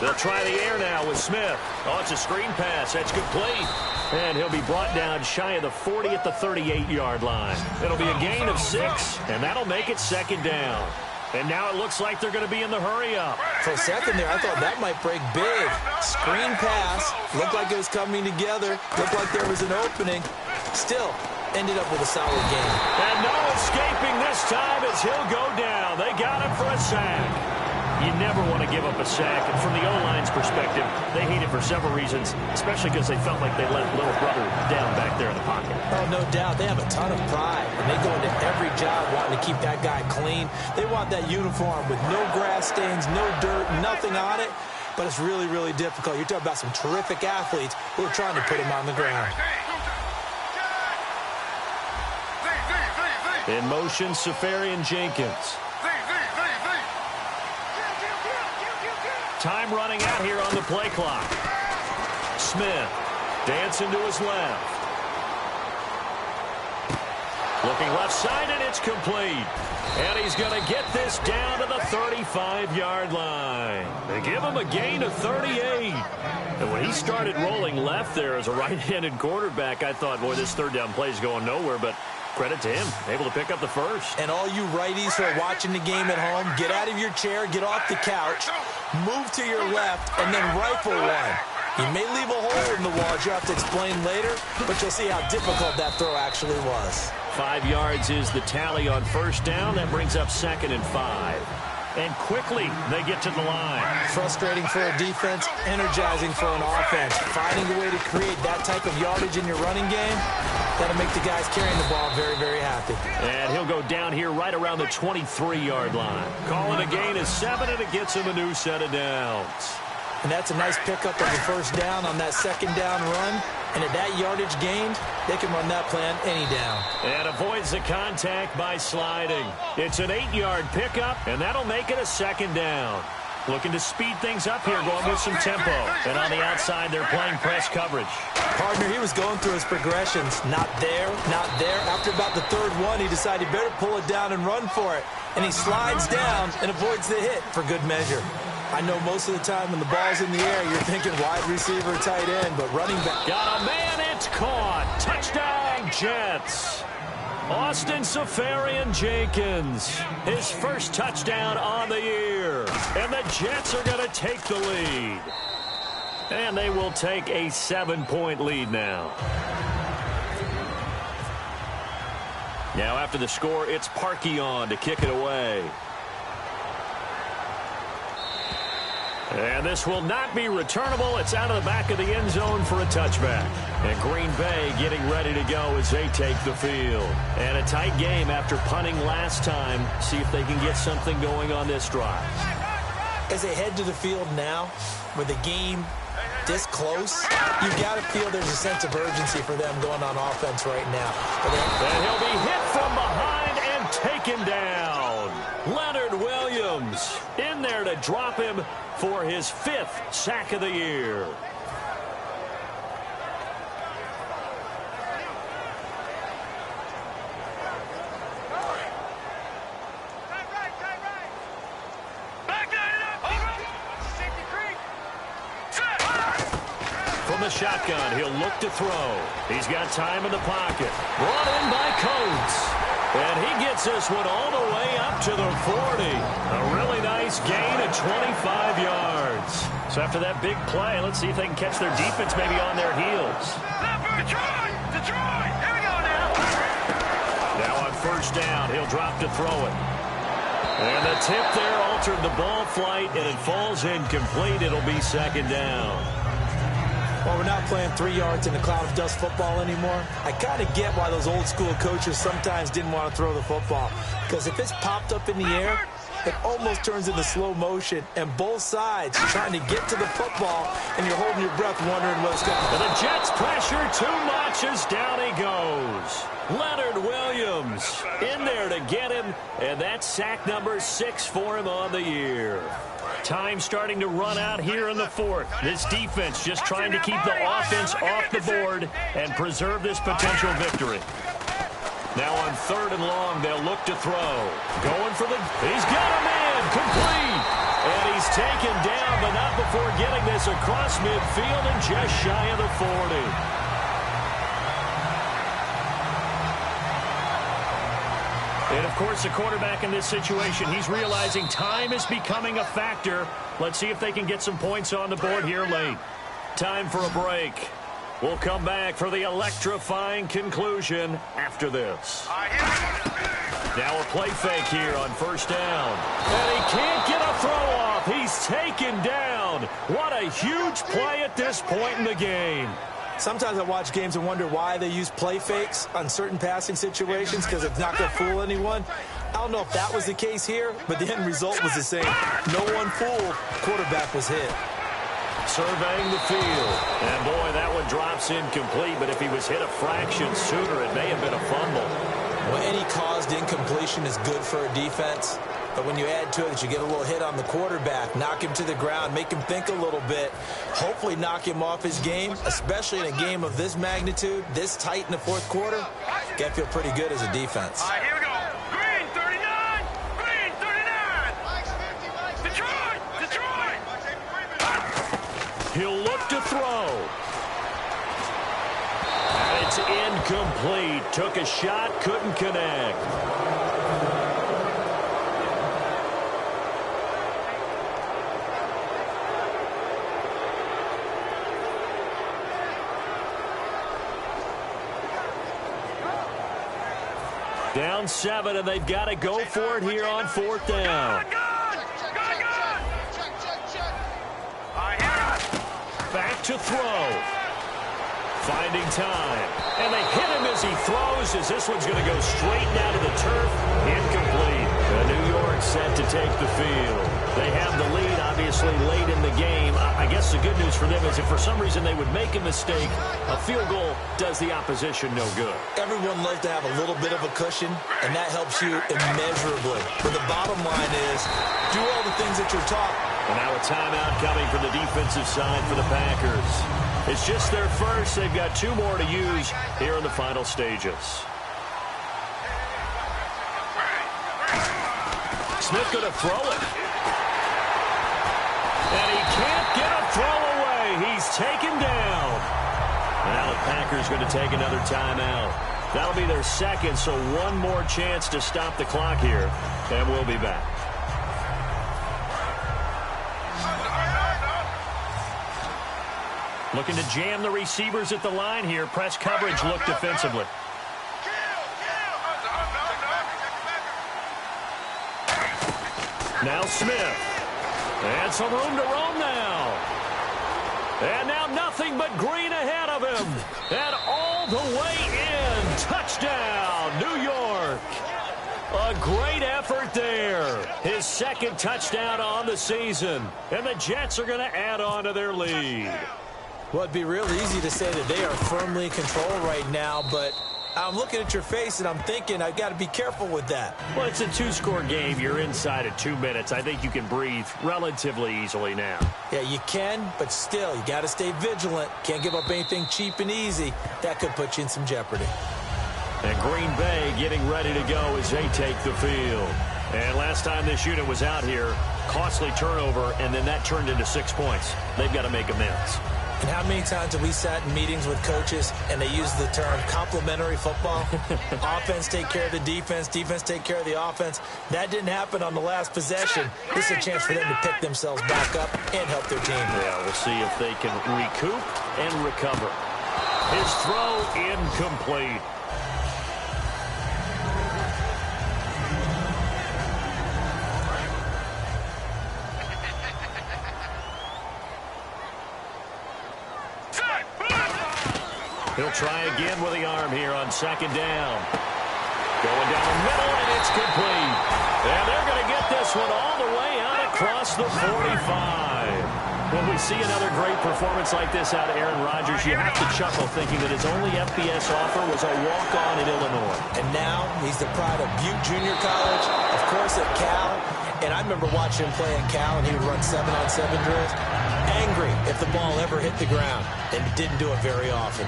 They'll try the air now with Smith. Oh, it's a screen pass. That's complete. And he'll be brought down shy of the 40 at the 38-yard line. It'll be a gain of 6, and that'll make it second down. And now it looks like they're going to be in the hurry-up. For a second there, I thought that might break big. Screen pass. Looked like it was coming together. Looked like there was an opening. Still, ended up with a solid game. And no escaping this time as he'll go down. They got him for a sack. You never want to give up a sack. And from the O-line's perspective, they hate it for several reasons, especially because they felt like they let little brother down back there in the pocket. Oh, no doubt. They have a ton of pride, and they go into every job wanting to keep that guy clean. They want that uniform with no grass stains, no dirt, nothing on it. But it's really, really difficult. You're talking about some terrific athletes who are trying to put him on the ground. In motion, Safarian Jenkins. Time running out here on the play clock. Smith dancing to his left. Looking left side, and it's complete. And he's going to get this down to the 35-yard line. They give him a gain of 38. And when he started rolling left there as a right-handed quarterback, I thought, boy, this third down play is going nowhere, but credit to him, able to pick up the first. And all you righties who are watching the game at home, get out of your chair, get off the couch, move to your left, and then rifle one. He may leave a hole in the wall, as you have to explain later, but you'll see how difficult that throw actually was. 5 yards is the tally on first down. That brings up 2nd and 5. And quickly, they get to the line. Frustrating for a defense, energizing for an offense. Finding a way to create that type of yardage in your running game, that'll make the guys carrying the ball very, very happy. And he'll go down here right around the 23-yard line. Calling a gain of 7, and it gets him a new set of downs. And that's a nice pickup of the first down on that second down run. And at that yardage gained, they can run that plan any down. And avoids the contact by sliding. It's an 8-yard pickup, and that'll make it a second down. Looking to speed things up here, going with some tempo. And on the outside, they're playing press coverage. Partner, he was going through his progressions. Not there, not there. After about the third one, he decided he better pull it down and run for it. And he slides down and avoids the hit for good measure. I know most of the time when the ball's in the air, you're thinking wide receiver, tight end, but running back. Got a man, it's caught. Touchdown, Jets. Austin Safarian Jenkins, his first touchdown on the year. And the Jets are going to take the lead. And they will take a 7-point lead now. Now after the score, it's Parkey on to kick it away. And this will not be returnable. It's out of the back of the end zone for a touchback. And Green Bay getting ready to go as they take the field. And a tight game after punting last time. See if they can get something going on this drive. As they head to the field now, with the game this close, you've got to feel there's a sense of urgency for them going on offense right now. And he'll be hit from behind and taken down. Leonard Williams in there to drop him for his 5th sack of the year. From the shotgun, he'll look to throw. He's got time in the pocket. Brought in by Coates. And he gets this one all the way up to the 40. A really nice gain of 25 yards. So after that big play, let's see if they can catch their defense maybe on their heels. Detroit! Detroit! Here we go now! Now on first down, he'll drop to throw it. And the tip there altered the ball flight, and it falls incomplete. It'll be second down. Well, we're not playing 3 yards in a cloud of dust football anymore. I kind of get why those old school coaches sometimes didn't want to throw the football. Because if it's popped up in the air, it almost turns into slow motion. And both sides trying to get to the football, and you're holding your breath wondering what's going to happen. And the Jets pressure too much as down he goes. Leonard Williams in there to get him. And that's sack number 6 for him on the year. Time starting to run out here in the fourth. This defense just trying to keep the offense off the board and preserve this potential victory. Now on 3rd and long, they'll look to throw. Going for he's got a man, complete. And he's taken down, but not before getting this across midfield and just shy of the 40. And, of course, the quarterback in this situation, he's realizing time is becoming a factor. Let's see if they can get some points on the board here late. Time for a break. We'll come back for the electrifying conclusion after this. Now a play fake here on 1st down. And he can't get a throw off. He's taken down. What a huge play at this point in the game. Sometimes I watch games and wonder why they use play fakes on certain passing situations because it's not going to fool anyone. I don't know if that was the case here, but the end result was the same. No one fooled. Quarterback was hit. Surveying the field. And, boy, that one drops incomplete, but if he was hit a fraction sooner, it may have been a fumble. Well, any caused incompletion is good for a defense. But when you add to it that you get a little hit on the quarterback, knock him to the ground, make him think a little bit, hopefully knock him off his game, especially in a game of this magnitude, this tight in the 4th quarter, got to feel pretty good as a defense. All right, here we go. Green 39. Green 39. Detroit. He'll look to throw. And it's incomplete. Took a shot, couldn't connect. Down 7, and they've got to go for it here on 4th down. Back to throw. Finding time. And they hit him as he throws, as this one's going to go straight down to the turf. Incomplete. New York set to take the field. They have the lead, obviously, late in the game. I guess the good news for them is if for some reason they would make a mistake, a field goal does the opposition no good. Everyone loves to have a little bit of a cushion, and that helps you immeasurably. But the bottom line is, do all the things that you're taught. And now a timeout coming from the defensive side for the Packers. It's just their first. They've got 2 more to use here in the final stages. Smith going to throw it. And he can't get a throw away. He's taken down. Now the Packers going to take another timeout. That'll be their second, so one more chance to stop the clock here. And we'll be back. Looking to jam the receivers at the line here. Press coverage look defensively. Now Smith. And some room to roam now. And now nothing but green ahead of him. And all the way in. Touchdown, New York. A great effort there. His second touchdown on the season. And the Jets are going to add on to their lead. Well, it'd be real easy to say that they are firmly in control right now, but I'm looking at your face and I'm thinking I've got to be careful with that. Well, it's a 2-score game. You're inside of 2 minutes. I think you can breathe relatively easily now. Yeah, you can, but still, you got to stay vigilant. Can't give up anything cheap and easy. That could put you in some jeopardy. And Green Bay getting ready to go as they take the field. And last time this unit was out here, costly turnover, and then that turned into 6 points. They've got to make amends. And how many times have we sat in meetings with coaches and they use the term complementary football? Offense take care of the defense, defense take care of the offense. That didn't happen on the last possession. This is a chance for them to pick themselves back up and help their team. Yeah, we'll see if they can recoup and recover. His throw incomplete. He'll try again with the arm here on 2nd down. Going down the middle, and it's complete. And they're going to get this one all the way out across the 45. When we see another great performance like this out of Aaron Rodgers, you have to chuckle thinking that his only FBS offer was a walk-on at Illinois. And now he's the pride of Butte Junior College, of course at Cal, And I remember watching him play in Cal, and he would run 7-on-7 drills. Angry if the ball ever hit the ground, and he didn't do it very often.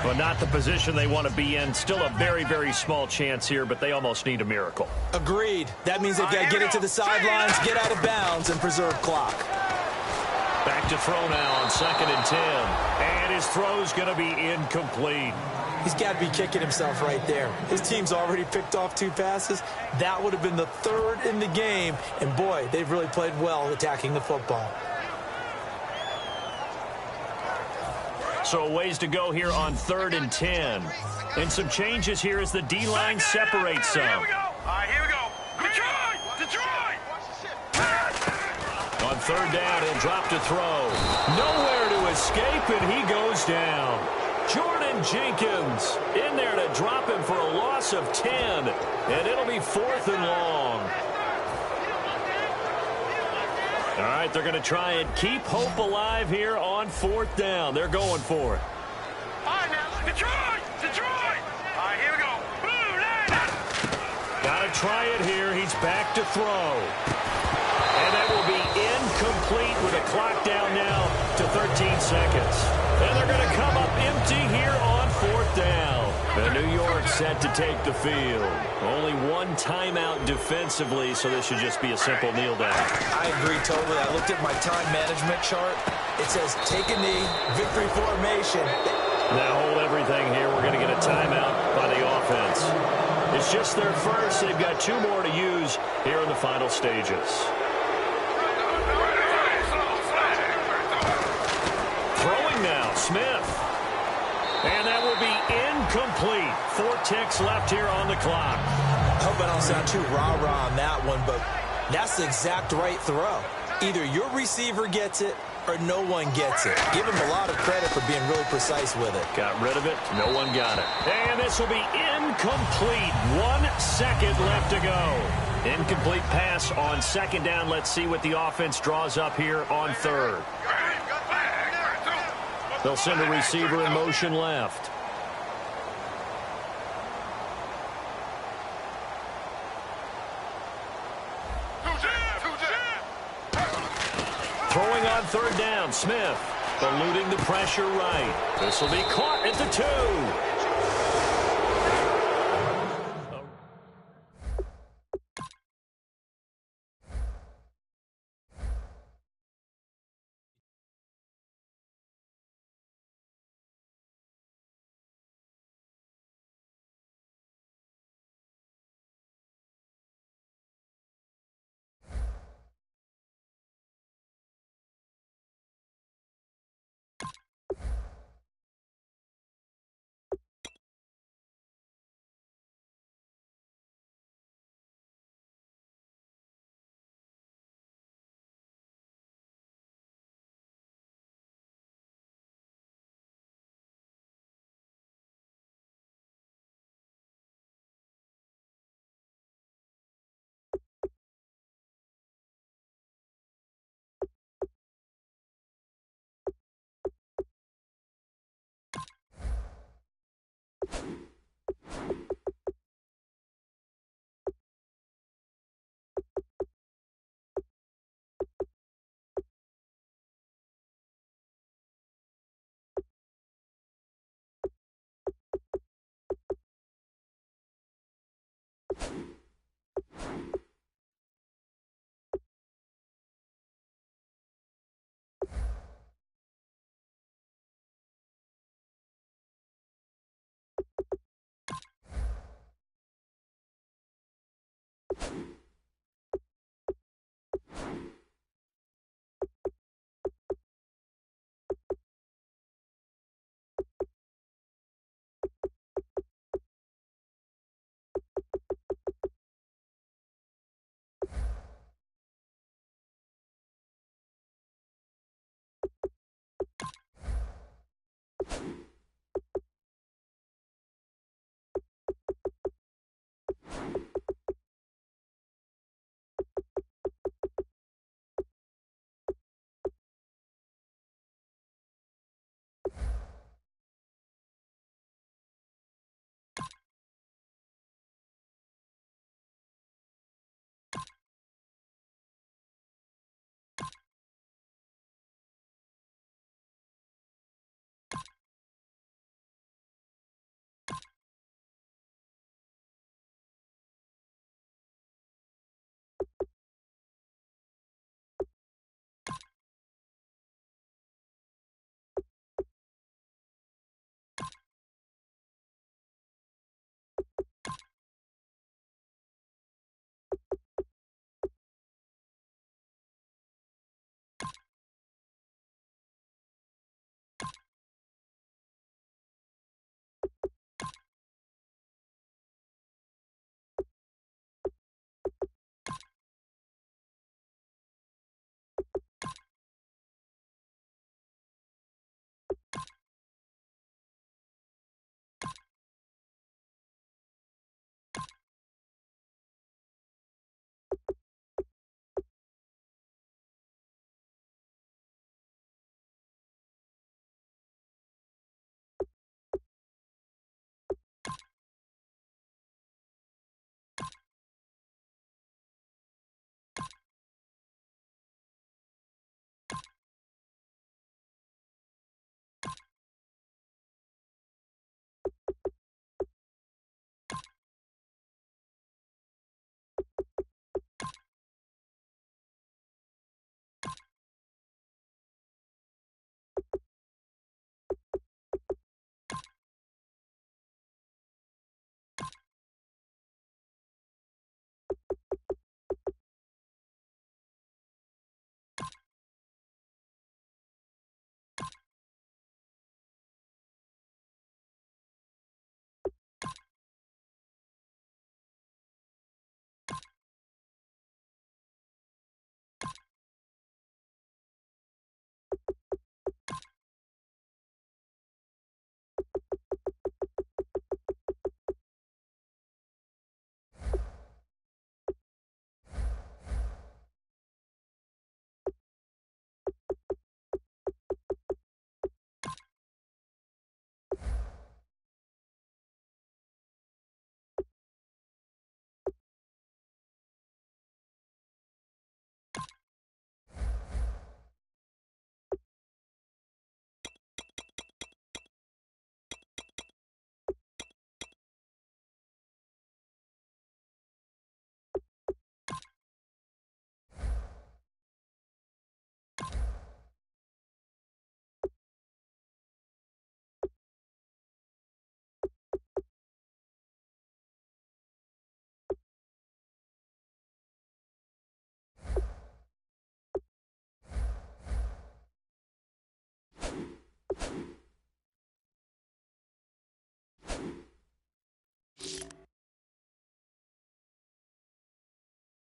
But not the position they want to be in. Still a very, very small chance here, but they almost need a miracle. Agreed. That means they've got to get it to the sidelines, get out of bounds, and preserve clock. Back to throw now on 2nd and 10. And his throw's going to be incomplete. He's got to be kicking himself right there. His team's already picked off 2 passes. That would have been the 3rd in the game. And, boy, they've really played well attacking the football. So a ways to go here on 3rd and 10. And some changes here as the D-line separates some. Here we go. All right, here we go. Detroit! Detroit! On 3rd down, he'll drop to throw. Nowhere to escape, and he goes down. Jordan Jenkins in there to drop him for a loss of 10. And it'll be 4th and long. All right, they're going to try and keep hope alive here on 4th down. They're going for it. All right, now. Detroit! Detroit! All right, here we go. Blue line! Got to try it here. He's back to throw. And that will be incomplete with a clock down now to 13 seconds. And they're going to come up empty here on 4th down. The New York set to take the field. Only 1 timeout defensively, so this should just be a simple kneel down. I agree totally. I looked at my time management chart. It says take a knee, victory formation. Now hold everything here. We're going to get a timeout by the offense. It's just their first. They've got 2 more to use here in the final stages. Throwing now, Smith. And that will be incomplete. 4 ticks left here on the clock. I hope I don't sound too rah-rah on that one, but that's the exact right throw. Either your receiver gets it or no one gets it. Give him a lot of credit for being really precise with it. Got rid of it. No one got it. And this will be incomplete. 1 second left to go. Incomplete pass on 2nd down. Let's see what the offense draws up here on 3rd. They'll send a receiver in motion left. Throwing on 3rd down, Smith. Eluding the pressure right. This will be caught at the 2.